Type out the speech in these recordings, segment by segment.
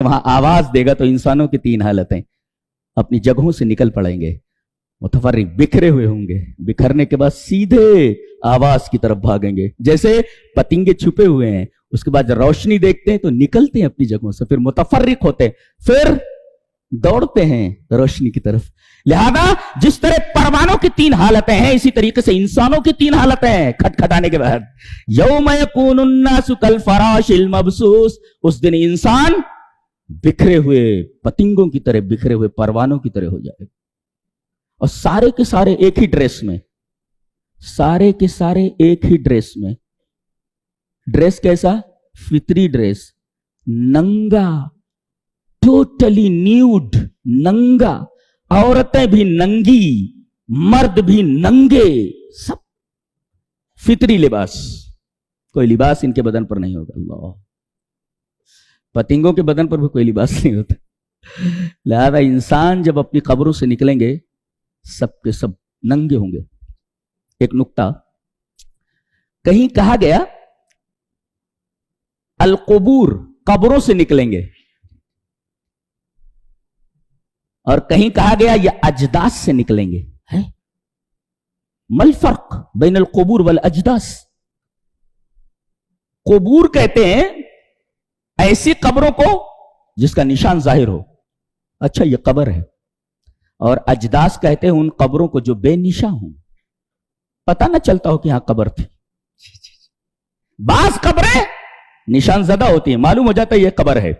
वहां आवाज देगा तो इंसानों की 3 हालतें, अपनी जगहों से निकल पड़ेंगे, मुतफर्रिक बिखरे हुए होंगे, बिखरने के बाद सीधे आवाज की तरफ भागेंगे, जैसे पतंगे छुपे हुए हैं, उसके बाद रोशनी देखते हैं तो निकलते हैं अपनी जगहों से, फिर मुतफर्रिक होते हैं, फिर दौड़ते हैं रोशनी की तरफ। लिहाजा जिस तरह परवानों की 3 हालतें हैं, इसी तरीके से इंसानों की 3 हालतें हैं खटखटाने के बाद। यौम यकूनुन्नासु कल फराशिल मबसूस, उस दिन इंसान बिखरे हुए पतंगों की तरह, बिखरे हुए परवानों की तरह हो जाएगा, और सारे के सारे एक ही ड्रेस में, सारे के सारे एक ही ड्रेस में। ड्रेस कैसा? फितरी ड्रेस, नंगा, टोटली न्यूड, नंगा, औरतें भी नंगी, मर्द भी नंगे, सब फितरी लिबास, कोई लिबास इनके बदन पर नहीं होगा। अल्लाह, पतंगों के बदन पर भी कोई लिबास नहीं होता। लिहाजा इंसान जब अपनी कब्रों से निकलेंगे सब के सब नंगे होंगे। एक नुक्ता, कहीं कहा गया अल-कुबूर, कब्रों से निकलेंगे, और कहीं कहा गया ये अजदास से निकलेंगे। है मल फर्क बैन अल कुबूर वल अजदास? कुबूर कहते हैं ऐसी कब्रों को जिसका निशान जाहिर हो, अच्छा ये कब्र है, और अजदास कहते हैं उन कब्रों को जो बेनिशा हो, पता ना चलता हो कि यहां कब्र थी। बास कब्रें निशान ज़दा होती है, मालूम हो जाता है ये कब्र है,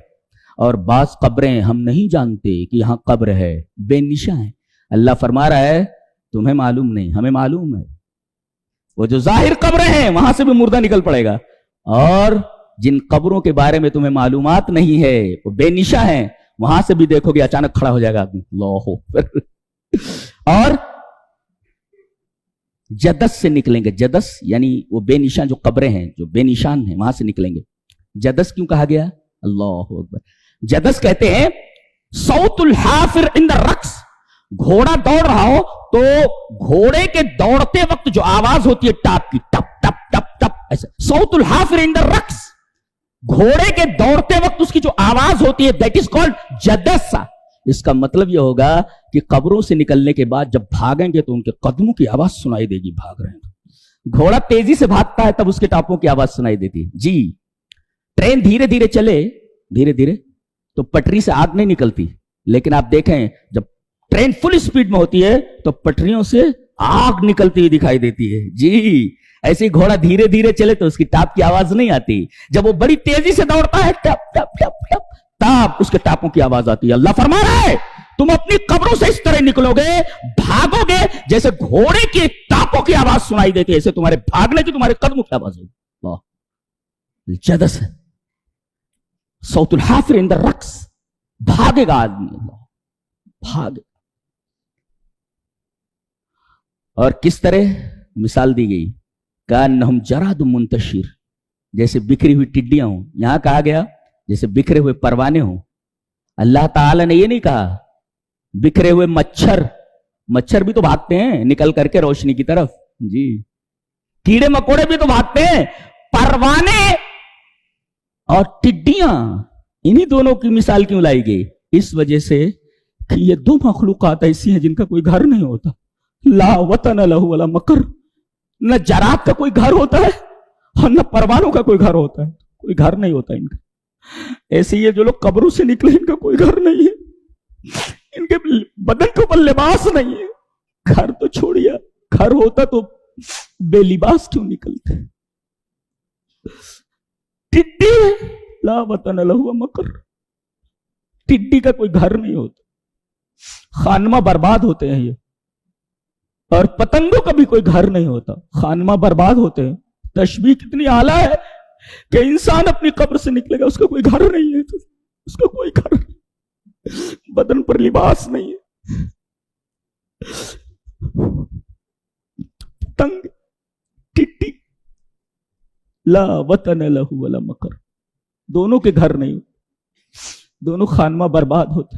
और बास कब्रें हम नहीं जानते कि यहां कब्र है, बेनिशा है। अल्लाह फरमा रहा है तुम्हें मालूम नहीं, हमें मालूम है। वो जो जाहिर कब्रें हैं वहां से भी मुर्दा निकल पड़ेगा, और जिन कब्रों के बारे में तुम्हें मालूमात नहीं है, वो बेनिशा है, वहां से भी देखोगे अचानक खड़ा हो जाएगा आदमी, और जदस से निकलेंगे। जदस यानी वो बेनिशान जो कब्रें हैं, जो बेनिशान हैं, वहां से निकलेंगे। जदस क्यों कहा गया? अल्लाह अकबर। जदस कहते हैं सौतुल हाफिर इन द रक्स, घोड़ा दौड़ रहा हो तो घोड़े के दौड़ते वक्त जो आवाज होती है टाप की, टप टप टप टप, ऐसे सौतुल हाफिर इन द रक्स, घोड़े के दौड़ते वक्त उसकी जो आवाज होती है, दैट इज कॉल्ड जदसा। इसका मतलब यह होगा कि कब्रों से निकलने के बाद जब भागेंगे तो उनके कदमों की आवाज सुनाई देगी, भाग रहे हैं। घोड़ा तेजी से भागता है तब उसके टापों की आवाज सुनाई देती है। जी, ट्रेन धीरे धीरे चले, धीरे धीरे तो पटरी से आग नहीं निकलती, लेकिन आप देखें जब ट्रेन फुल स्पीड में होती है तो पटरियों से आग निकलती हुई दिखाई देती है। जी, ऐसे ही घोड़ा धीरे धीरे चले तो उसकी टाप की आवाज नहीं आती, जब वो बड़ी तेजी से दौड़ता है टप टप टप टप, तब उसके टापों की आवाज आती है। अल्लाह फरमा रहा है तुम अपनी कब्रों से इस तरह निकलोगे, भागोगे, जैसे घोड़े की टापों की आवाज सुनाई देती है, ऐसे तुम्हारे भागने की, तुम्हारे कदमों की आवाज होगी। जदस है सौतुल हाफिर इन द रक्स, भागेगा आदमी, भागे। और किस तरह मिसाल दी गई, कान्नहुम जरादुम मुंतशिर, जैसे बिखरी हुई टिड्डियां हो। यहां कहा गया जैसे बिखरे हुए परवाने हो। अल्लाह ताला ने ये नहीं कहा बिखरे हुए मच्छर, मच्छर भी तो भागते हैं निकल करके रोशनी की तरफ। जी, कीड़े मकोड़े भी तो भागते हैं। परवाने और टिड्डियां, इन्हीं दोनों की मिसाल क्यों लाई गई? इस वजह से कि ये 2 मखलूकात ऐसी हैं जिनका कोई घर नहीं होता। ला वतन लहु वला मकर, न जरात का कोई घर होता है और न परवानों का कोई घर होता है, कोई घर नहीं होता इनका। ऐसे ये जो लोग कब्रों से निकले, इनका कोई घर नहीं है, इनके बदन के ऊपर लिबास नहीं है। घर तो छोड़िए, घर होता तो बेलिबास क्यों निकलते? टिड्डी ला वतन लहु मकर, टिड्डी का कोई घर नहीं होता, खानमा बर्बाद होते हैं ये। और पतंगों का भी कोई घर नहीं होता, खानमा बर्बाद होते हैं। तशबीह कितनी आला है कि इंसान अपनी कब्र से निकलेगा, उसका कोई घर नहीं है, तो उसका कोई घर नहीं, बदन पर लिबास नहीं है। पतंग, टिड्डी, ला वतन लहु वला मकर, दोनों के घर नहीं, दोनों खानमा बर्बाद होते।